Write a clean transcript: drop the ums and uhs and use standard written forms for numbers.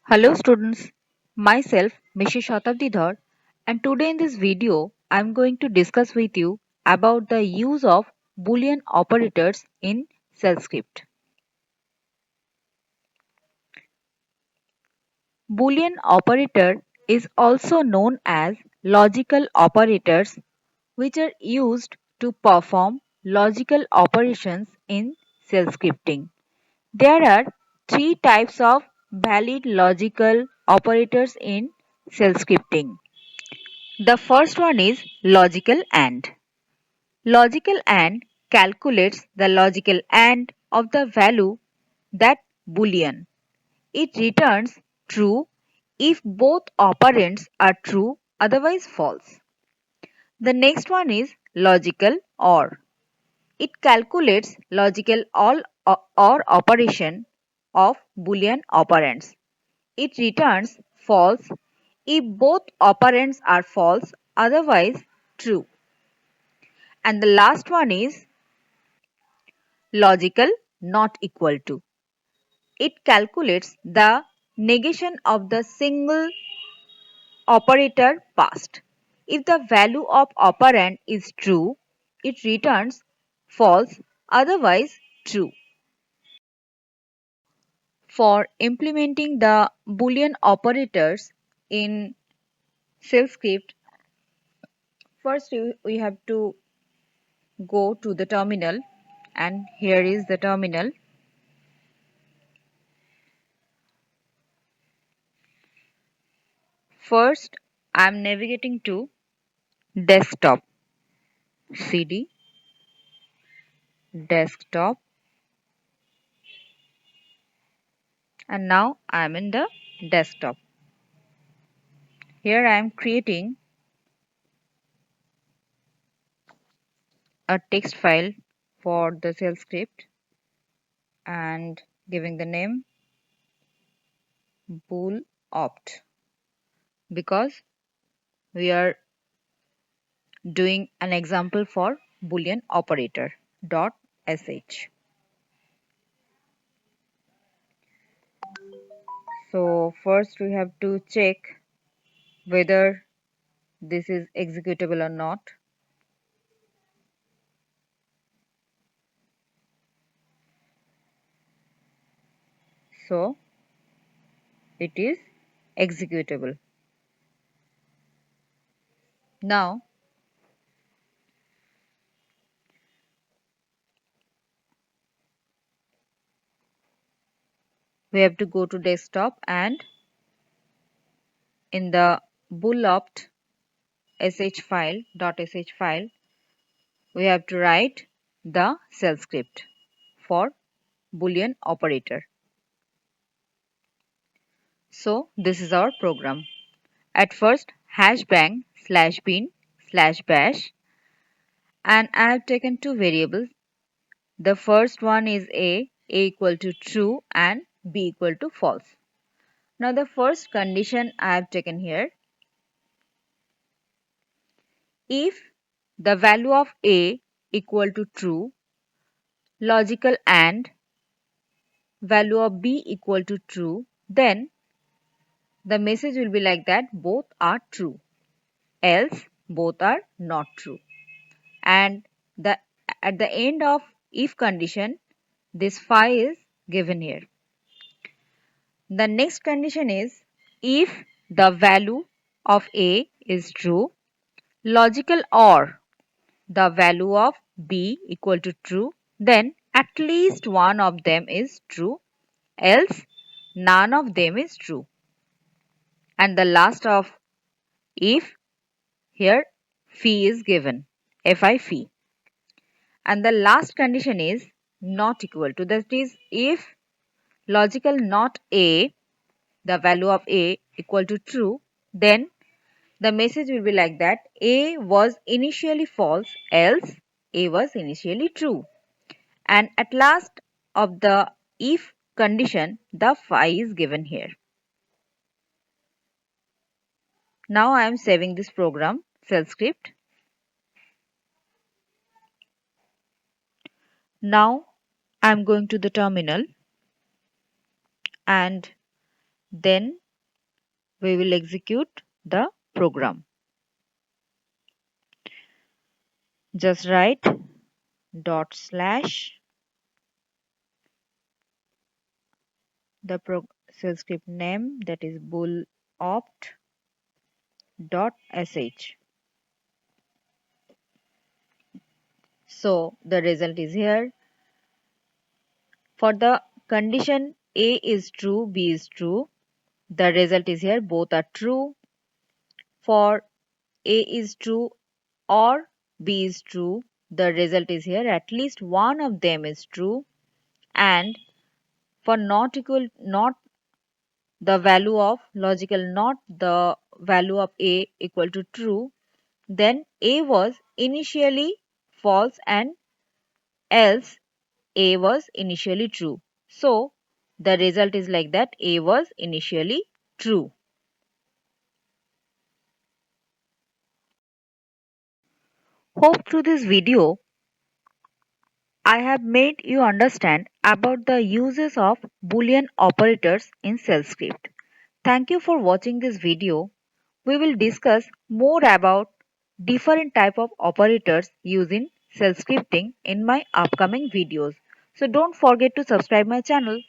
Hello students, myself Mrs. Satabdi Dhar, and today in this video I am going to discuss with you about the use of Boolean operators in shell script. Boolean operator is also known as logical operators, which are used to perform logical operations in shell scripting. There are three types of valid logical operators in shell scripting. The first one is logical AND. Logical AND calculates the logical AND of the value that Boolean. It returns true if both operands are true, otherwise false. The next one is logical OR. It calculates logical all OR operation of Boolean operands. It returns false if both operands are false, otherwise true. And the last one is logical not equal to. It calculates the negation of the single operator passed. If the value of operand is true, it returns false, otherwise true. For implementing the Boolean operators in shell script, first we have to go to the terminal, and here is the terminal. First, I am navigating to desktop, cd desktop, and now I am in the desktop. Here I am creating a text file for the shell script and giving the name bool opt, because we are doing an example for boolean operator .sh. So first we have to check whether this is executable or not. So it is executable. Now we have to go to desktop, and in the booleopt sh file .sh file we have to write the shell script for boolean operator. So this is our program. At first #bang /bin/bash, and I have taken two variables. The first one is a equal to true and b equal to false. Now the first condition I have taken here, if the value of a equal to true, logical and value of b equal to true, then the message will be like that both are true, else both are not true. And at the end of if condition, this phi is given here. The next condition is if the value of a is true, logical or the value of b equal to true, then at least one of them is true, else none of them is true. And the last of if, here phi is given, fi phi. And the last condition is not equal to, that is if logical not a, the value of a equal to true, then the message will be like that a was initially false, else a was initially true. And at last of the if condition, the phi is given here. Now I am saving this program, shell script. Now I am going to the terminal, and Then we will execute the program. Just write dot slash the shell script name, that is bool opt dot sh. So the result is here. For the condition A is true, B is true, the result is here, both are true. For A is true or B is true, the result is here, at least one of them is true. And for not equal, not the value of logical not the value of A equal to true, then A was initially false and else A was initially true. So the result is like that, A was initially true. Hope through this video I have made you understand about the uses of Boolean operators in shell script. Thank you for watching this video. We will discuss more about different type of operators using shell scripting in my upcoming videos. So don't forget to subscribe my channel.